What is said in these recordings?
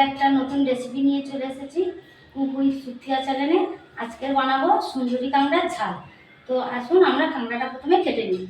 একটা নতুন রেসিপি নিয়ে চলে এসেছি কুক উইথ সুপ্রিয়া চ্যানেলে। আজকে বানাবো সুন্দরী কাঁকড়ার ঝাল। তো আসুন আমরা কাঁকড়াটা প্রথমে কেটে নিই।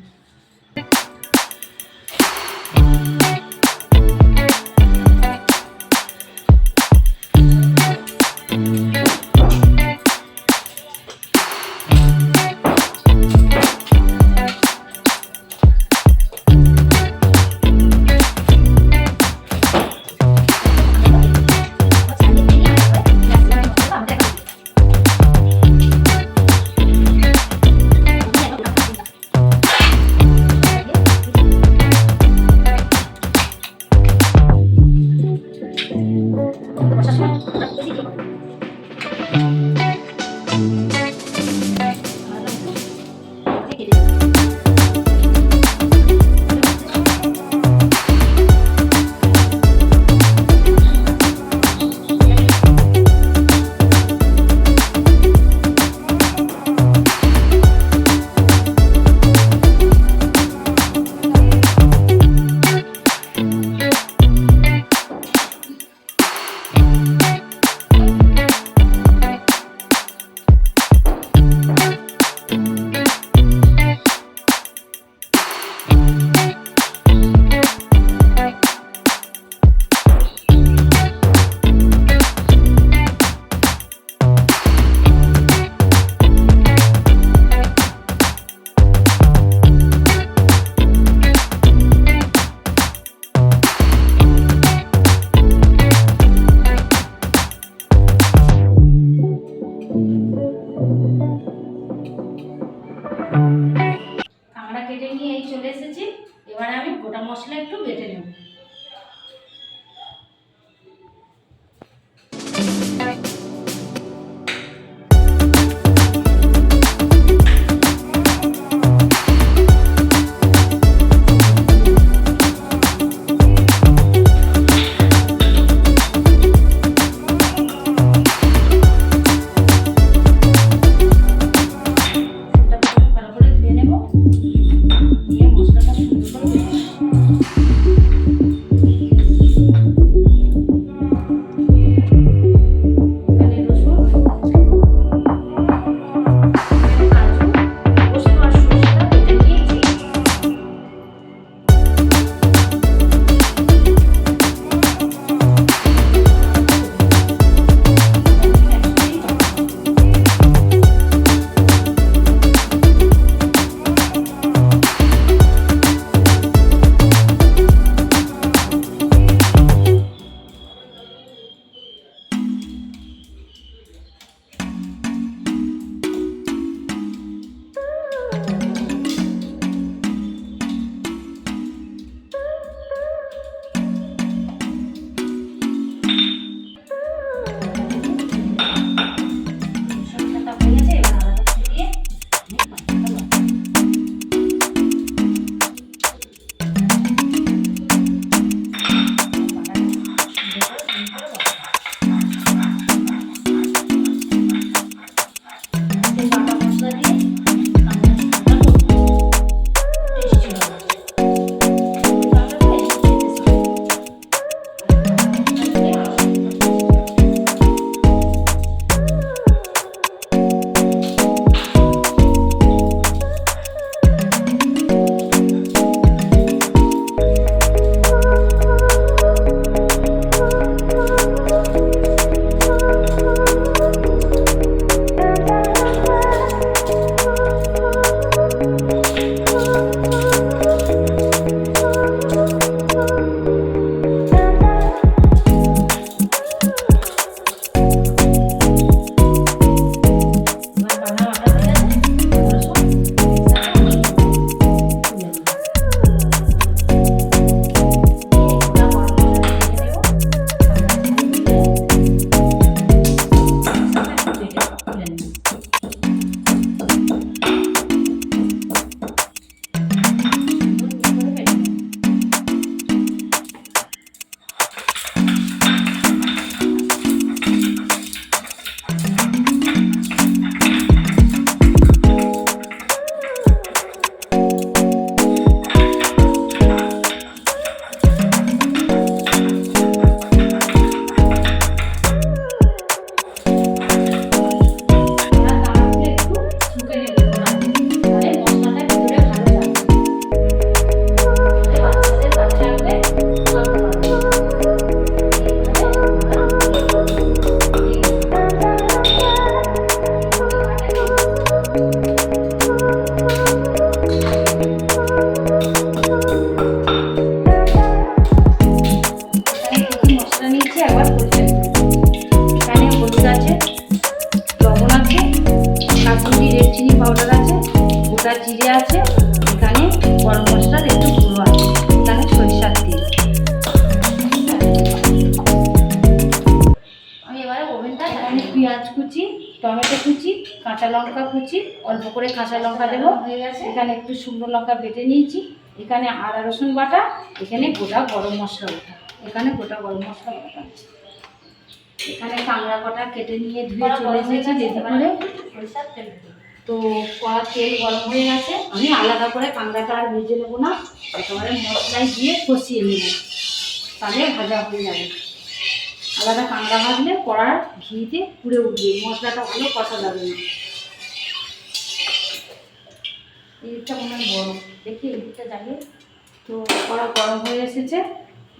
কাঁকড়া কেটে নিয়ে এই চলে এসেছি। এবারে আমি গোটা মশলা একটু বেটে নেব। গোটা জিরে আছে, এখানে গরম মশলার একটু গুঁড়ো আছে, এখানে সরিষার তেল। আমি এবারে ওভেনটা এখানে পেঁয়াজ কুচি, টমেটো কুচি, কাঁচা লঙ্কা কুচি, অল্প করে কাঁচা লঙ্কা দেবো হয়ে গেছে। এখানে একটু শুকনো লঙ্কা বেটে নিয়েছি, এখানে আদা রসুন বাটা, এখানে গোটা গরম মশলা বাটা, এখানে গোটা গরম মশলা বাটা, এখানে কাঁকড়া কটা কেটে নিয়ে ধুয়ে চলে এসেছি রেডি করে। তো কড়া তেল গরম হয়ে গেছে, আমি আলাদা করে কাঁকড়াটা আর ভেজে নেবো না, একেবারে মশলায় দিয়ে কষিয়ে নেব, তাহলে ভাজা হয়ে যাবে। আলাদা কাঁকড়া ভাজলে কড়ার ঘিতে পুড়ে উঠবে, মশলাটা ভালো কষা যাবে না। এই দিকটা মনে হয় বড়, দেখি এই দিকটা যাবে। তো কড়া গরম হয়ে এসেছে,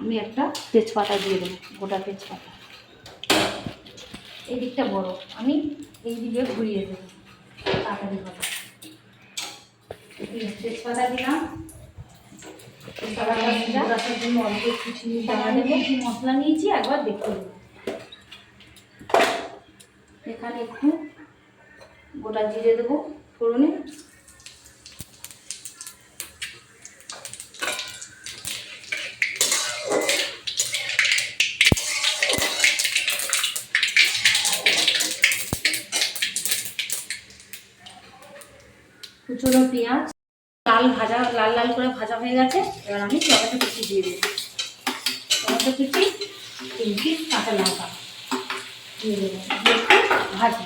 আমি একটা তেজপাতা দিয়ে দেবো, গোটা তেজপাতা। এই দিকটা বড়, আমি এই দিকে ঘুরিয়ে দেবো, তাড়াতাড়ি হবে। তেজপাতা দিলাম, তেজপাতার জন্য অল্প কিছু টাকা দেবো। কিছু মশলা নিয়েছি, একবার দেখতে দেবো। এখানে একটু গোটা জিরে দেবো ফোড়নে, কুচনো পেঁয়াজ, লাল লাল করে ভাজা হয়ে গেছে। এবার আমি টমেটো কুচি দিয়ে দেবো, টমেটো কুচি, 3 পিস কাঁচা লঙ্কা দিয়ে দেবো, ভাজি।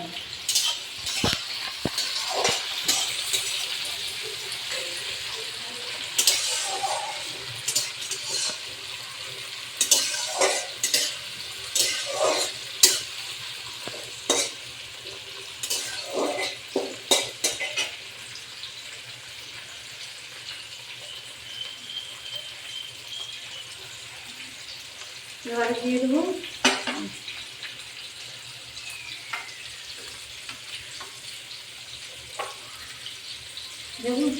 এবারে দিয়ে দেবো দেখুন,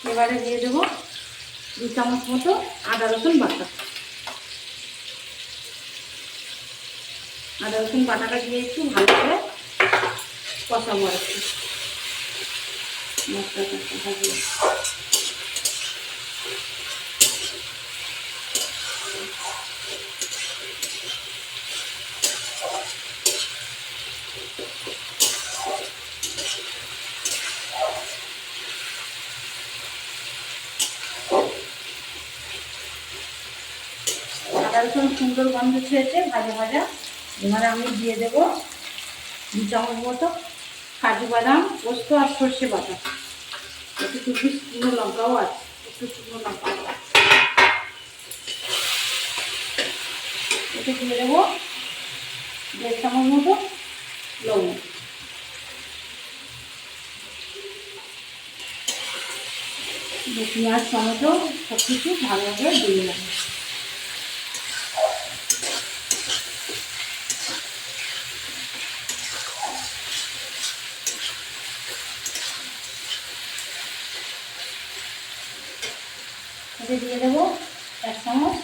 এবারে দিয়ে দেবো 2 চামচ মতো আদা রসুন বাটা। আদা রসুন বাটাটা দিয়ে একটু ভালো করে কষাবো, আর একটু মশলাটা ভাজবো। আদা রসুন সুন্দর গন্ধ ছেড়েছে ভাজা ভাজা। এবারে আমি দিয়ে দেবো 2 চামচ মতো কাজু বাদাম, পোস্ত আর সর্ষে বাটা, একটু শুকনো লঙ্কাও আছে, একটু শুকনো লঙ্কাও আছে। এতে দিয়ে দেবো 1.5 চামচ মতো লবণ। পেঁয়াজ টমেটো সব কিছু ভালোভাবে দিয়ে দিলাম। এতে দিয়ে দেবো 1 চামচ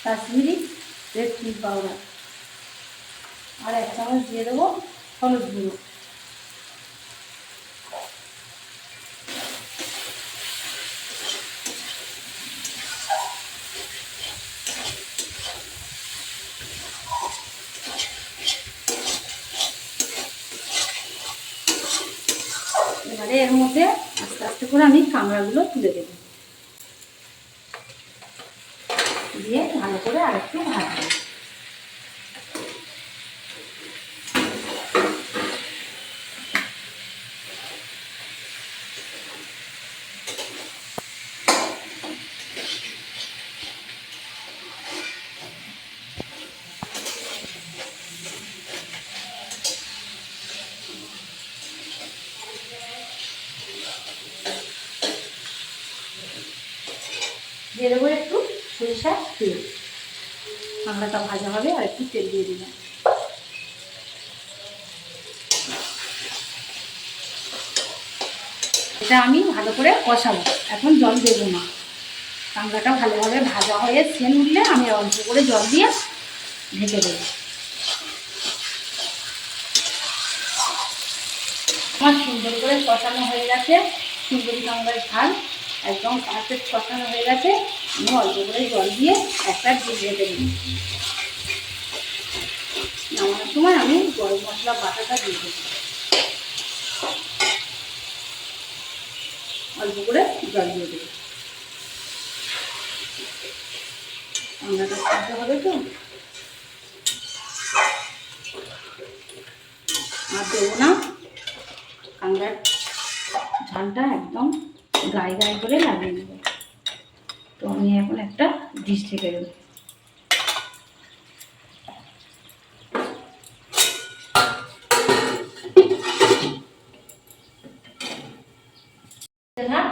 কাশ্মীরি রেড চিলি পাউডার, আর 1 চামচ দিয়ে দেবো হলুদ গুঁড়ো। এবারে এর মধ্যে আস্তে আস্তে করে আমি কাঁকড়াগুলো তুলে দেবো, দিয়ে ভালো করে আরেকটু ভাজবো। দিয়ে দেবো একটু সরিষার তেল, কাঁকড়াটা ভাজা হবে, আর একটু তেল দিয়ে দিলাম। এটা আমি ভালো করে কষাবো, এখন জল দেবো না। কাঁকড়াটা ভালোভাবে ভাজা হয়ে সেন উঠলে আমি অল্প করে জল দিয়ে ঢেকে দেবো। আমার সুন্দর করে কষানো হয়ে গেছে, সুন্দরী কাঁকড়ার ঝাল একদম পারফেক্ট কষানো হয়ে গেছে। আমি অল্প করে জল দিয়ে একটা ঝোল বেঁধে নিই। নামানোর সময় আমি গরম মশলা বাটাটা দিয়ে দেবো, অল্প করে জল দিয়ে দেবো। কাঁকড়াটা খাওয়াতে হবে তো, আর দেবো না। কাঁকড়ার ঝালটা একদম গায়ে গায়ে করে লাগিয়ে দেবো। তো আমি এখন একটা ডিশ ঢেকে দেবো।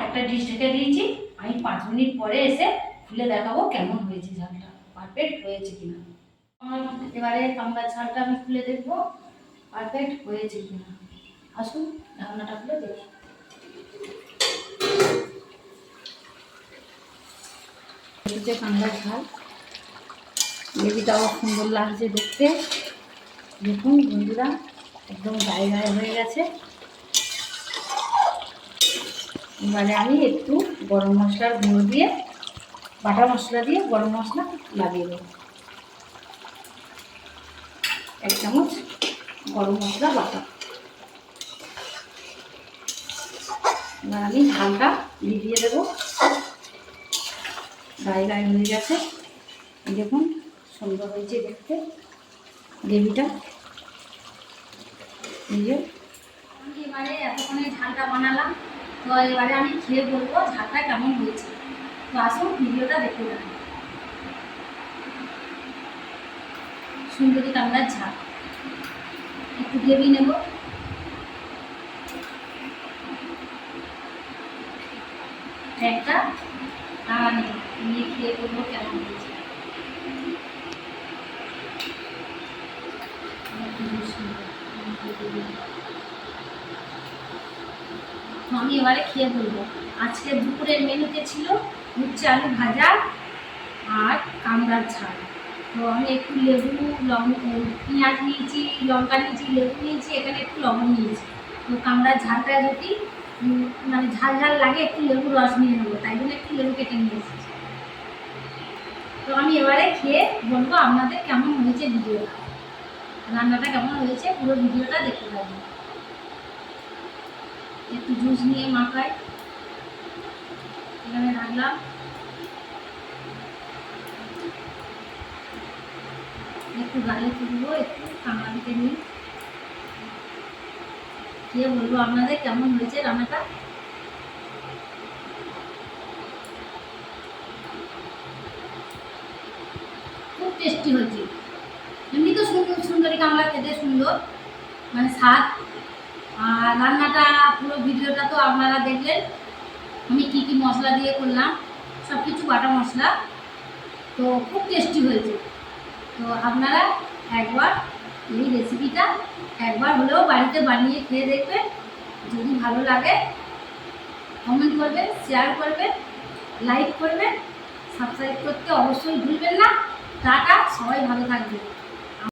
একটা ডিশ ঢেকে দিয়েছি। আমি 5 মিনিট পরে এসে খুলে দেখাবো কেমন হয়েছে, ঝালটা পারফেক্ট হয়েছে কিনা। এবারে কাঁকড়ার ঝালটা আমি খুলে দেখবো পারফেক্ট হয়েছে কিনা। আসুন ঢাকনাটা খুলে দেখি। কাঁকড়ার ঝাল গ্রেভিটাও সুন্দর লাগছে দেখতে। দেখুন বন্ধুরা, একদম গায়ে গায়ে হয়ে গেছে। এবারে আমি একটু গরম মশলার গুঁড়ো দিয়ে, বাটা মশলা দিয়ে গরম মশলা লাগিয়ে দেবো। 1 চামচ গরম মশলা বাটা। এবার আমি ঝালটা দিয়ে দেবো। গায়ে গায়ে হয়ে গেছে, দেখুন সুন্দর হয়েছে দেখতে গ্রেভিটা। এবারে এতক্ষণে ঝালটা বানালাম, তো এবারে আমি খেয়ে বলবো ঝালটা কেমন হয়েছে। তো আসুন ভিডিওটা দেখে নেব। সুন্দরী কাঁকড়ার ঝাল, একটু গ্রেভি নেব। একটা নিয়ে খেয়ে বলবো কেমন হয়েছে। আমি এবারে খেয়ে বলবো। আজকে দুপুরের মেনুতে ছিল উচ্ছে আলু ভাজা আর কাঁকড়ার ঝাল। তো আমি একটু লেবু, পেঁয়াজ নিয়েছি, লঙ্কা নিয়েছি, লেবু নিয়েছি, এখানে একটু লবণ নিয়েছি। তো কাঁকড়ার ঝালটা যদি মানে ঝাল ঝাল লাগে একটু লেবু রস নিয়ে নেবো, তাই জন্য একটু লেবু কেটে নিয়ে এসেছি। তো আমি এবারে খেয়ে বলবো আপনাদের কেমন হয়েছে ভিডিওটা, রান্নাটা কেমন হয়েছে, পুরো ভিডিওটা দেখতে পাবেন। একটু জুস নিয়ে মাখাই, এখানে রাখলাম। একটু গালে তুলবো, একটু কাঁকড়া দিতে নিই। খেয়ে বলবো আপনাদের কেমন হয়েছে রান্নাটা। খুব টেস্টি হয়েছে। এমনি তো সুন্দরী কাঁকড়া খেতে সুন্দর, মানে স্বাদ। আর রান্নাটা পুরো ভিডিওটা তো আপনারা দেখলেন, আমি কি কি মশলা দিয়ে করলাম, সব কিছু বাটা মশলা। তো খুব টেস্টি হয়েছে। তো আপনারা একবার এই রেসিপিটা একবার হলেও বাড়িতে বানিয়ে খেয়ে দেখবেন। যদি ভালো লাগে কমেন্ট করবেন, শেয়ার করবেন, লাইক করবেন, সাবস্ক্রাইব করতে অবশ্যই ভুলবেন না। টাটা, সবাই ভালো থাকবেন।